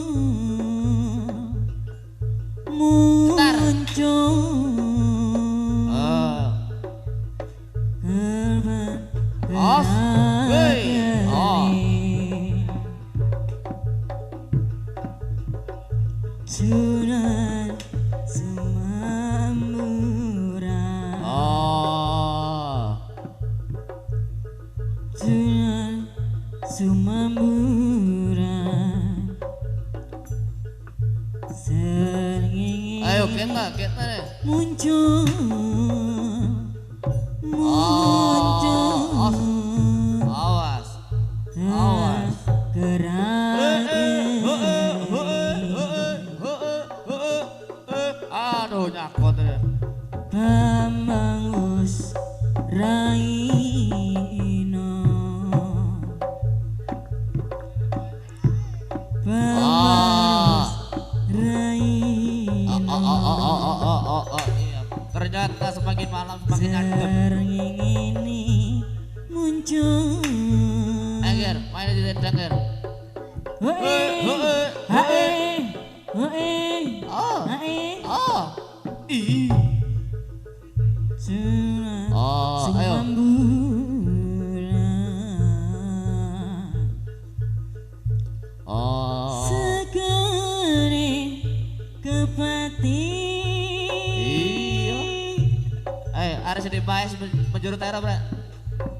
S2: Os.
S4: Sunan Sumambura. Sunan Sumambura.
S2: Ayo kita deh.
S4: Muncul
S2: Awas.
S4: Gerak
S2: Aduh nyakot deh.
S4: Pambangus Raino Pambangus Raino.
S2: Iya. Ternyata semakin malam semakin adem.
S4: Sering ini muncul.
S2: Angger, main di tendang Ger.
S4: Sunan
S2: Ayo.
S4: Sumambura. Segere kepati.
S2: Iya. Harus dibahas menjurut air, Bro.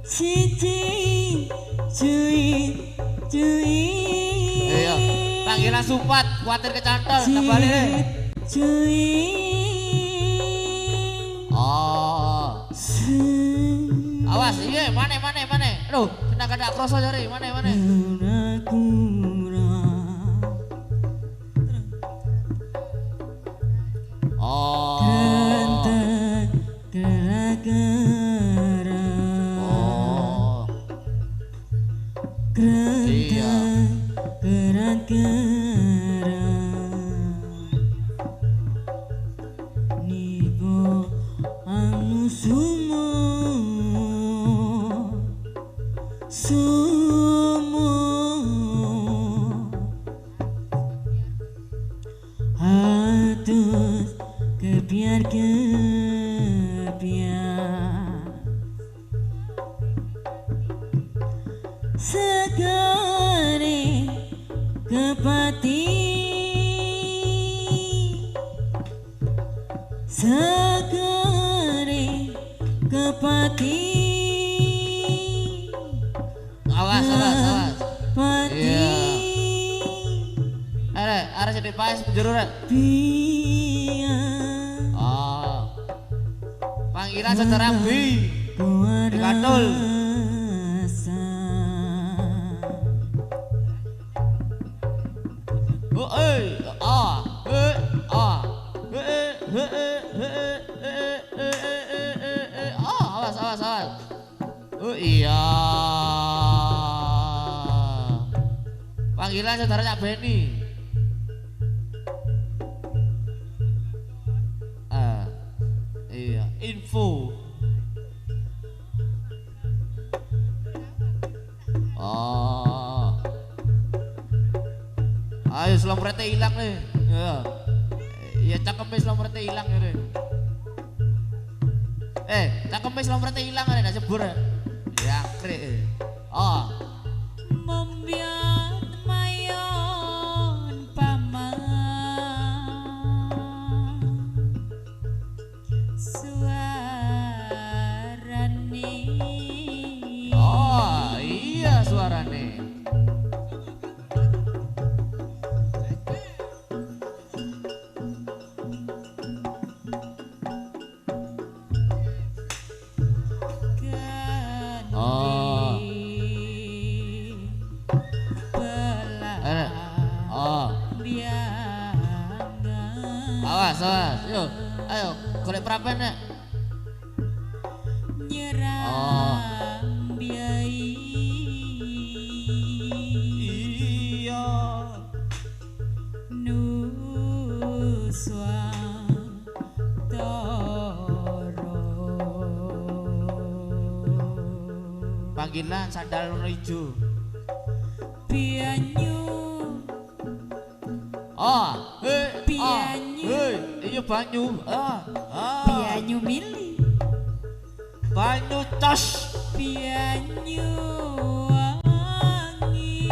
S4: Siji cuit cuy
S2: Iya, panggilan Supat, kuatir kecantol, tak balik deh.
S4: cuy
S2: Oh, awas, iya, mana. Aduh, kena kada kroso jari, mana. Oh, oh, iya.
S4: Nibo anu sumo atus kebiar segare kepati segare kepati
S2: Awas.
S4: pati
S2: Are jadi paes penjuru rek.
S4: biar
S2: Oh, panggilan saudara B. Dikatul. Oh, awas. Oh iya. Panggilan saudaranya Benny. Iya, info. Oh. Ayo selomrete hilang nih. Ya. Iya cakepnya selomrete hilang ya deh. Cakepnya selomrete hilang ya, nak jebur ya. Ya kre. Oh.
S4: membiat mayon paman suarane
S2: Oh, iya suarane. Oh. Oh. Awas. Yuk, ayo golek prapen nek.
S4: nyerang biai
S2: Iya.
S4: nuswa
S2: Panggilan sandal warna ijo.
S4: pianyu
S2: Oh,
S4: Pianyu.
S2: Iya banyu.
S4: pianyu mili
S2: Banyu tos.
S4: pianyu wangi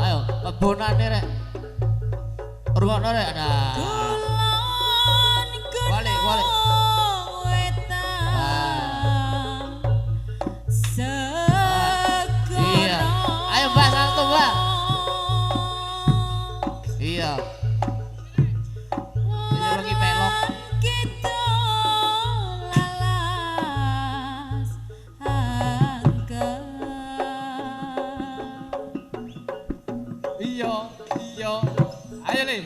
S2: Ayo lebonane rek. Rungokno rek ada.
S4: Kulon
S2: Balik.
S4: wetan
S2: Iya. Ayo Mbak satu Mbak. Iya. Ini lagi pelok.
S4: kita lalas angkat
S2: Iya. Ayo nih.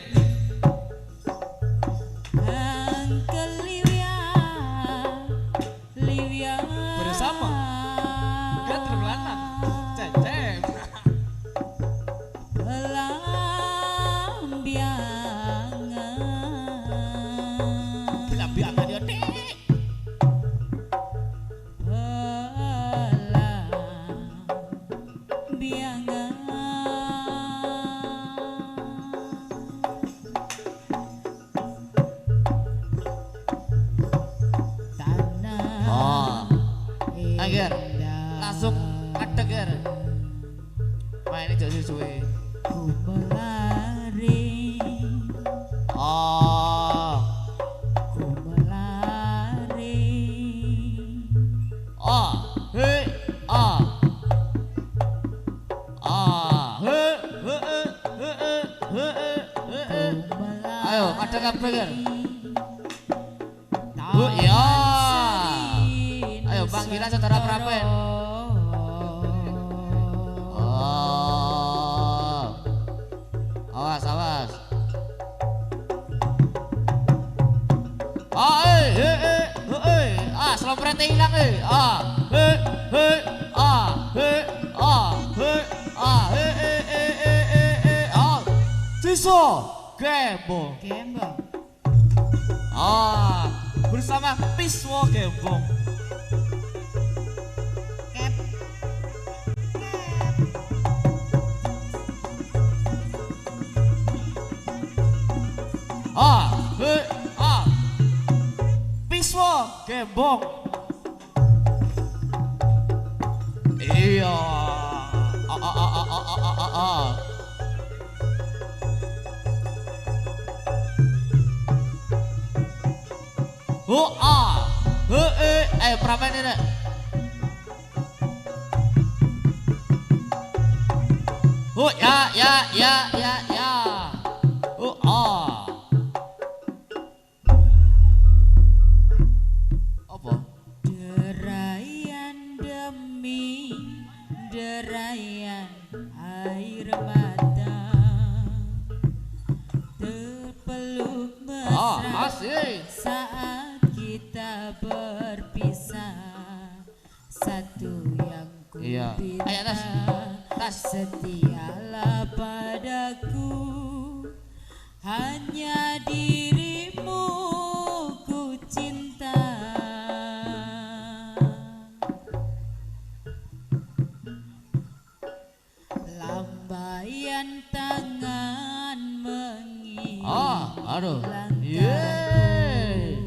S4: angkel liwia
S2: Bersama. Kan terlanang. Cecep.
S4: Pelambiangan
S2: Bilangan dia nih. Oh. Agar langsung adek ya. Main ini jauh suwe.
S4: ku melari
S2: Oh.
S4: ku melari
S2: Oh. Hei. Oh. Ada kabeh kan? Oh iya. Ayo panggilan saudara Prapen. Oh. Awas, awas. Ah, selomprete hilang ah, Siso, Gembong.
S4: Gembong.
S2: Ah, bersama Piswo Gembong.
S4: Kep.
S2: Piswo Gembong. Iya. Prapen ini. Ya. Apa?
S4: Derayan demi derayan air mata terpeluk mesra
S2: Asik.
S4: saat kita berpisah. Satu yang ku
S2: Iya. Ayo, Tas. Tas.
S4: setialah padaku, hanya dirimu ku cinta. Lambaian tangan
S2: Aduh.
S4: mengiring
S2: Yeay.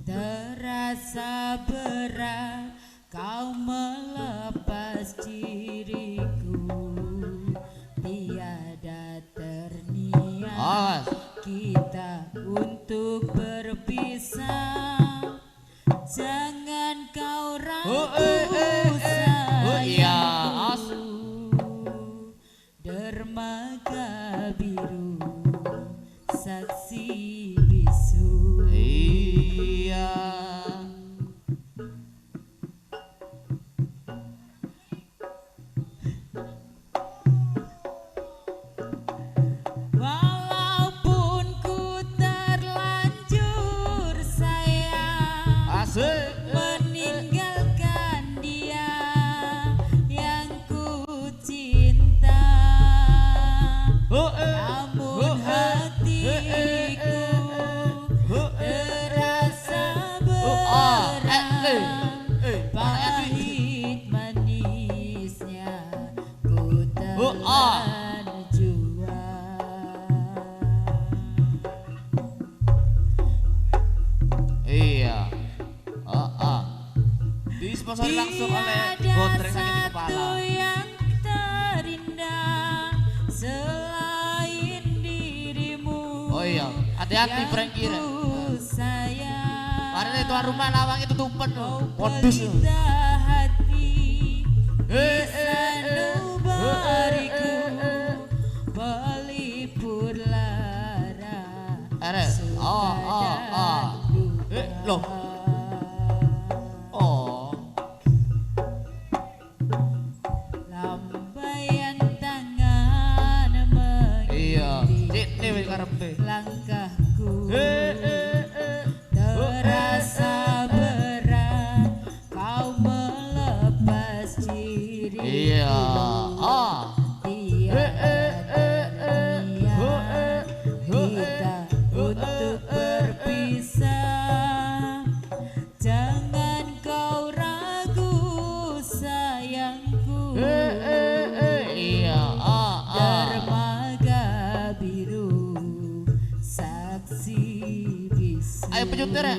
S4: terasa berat kau melepas diriku, tiada terniat
S2: Awas.
S4: kita untuk berpisah. Jangan kau ragu
S2: Iya.
S4: sayangku, dermaga biru saksi bisu.
S2: Iya.
S4: Walaupun ku terlanjur sayang
S2: Asik.
S4: meninggalkan dia yang ku cinta, namun hatiku terasa berat. Pahit manisnya ku telan jua.
S2: Iya. Disponsori langsung oleh Gontreng Sakit Kepala.
S4: Satu yang terindah selain dirimu.
S2: Oh iya, hati-hati prank kira. Kemarin itu rumah lawang itu tumpen modus.
S4: Pelita hati sanubariku pelipur lara.
S2: Loh. Oh.
S4: Lambaian tangan
S2: Iya.
S4: mengiring
S2: Ini wis karepe.
S4: langkahku, terasa berat kau melepas diriku.
S2: Iya.
S4: Tiada niat kita untuk berpisah. Jangan kau ragu sayangku,
S2: Iya.
S4: dermaga biru saksi bisu.
S2: Ayo penyutir ya.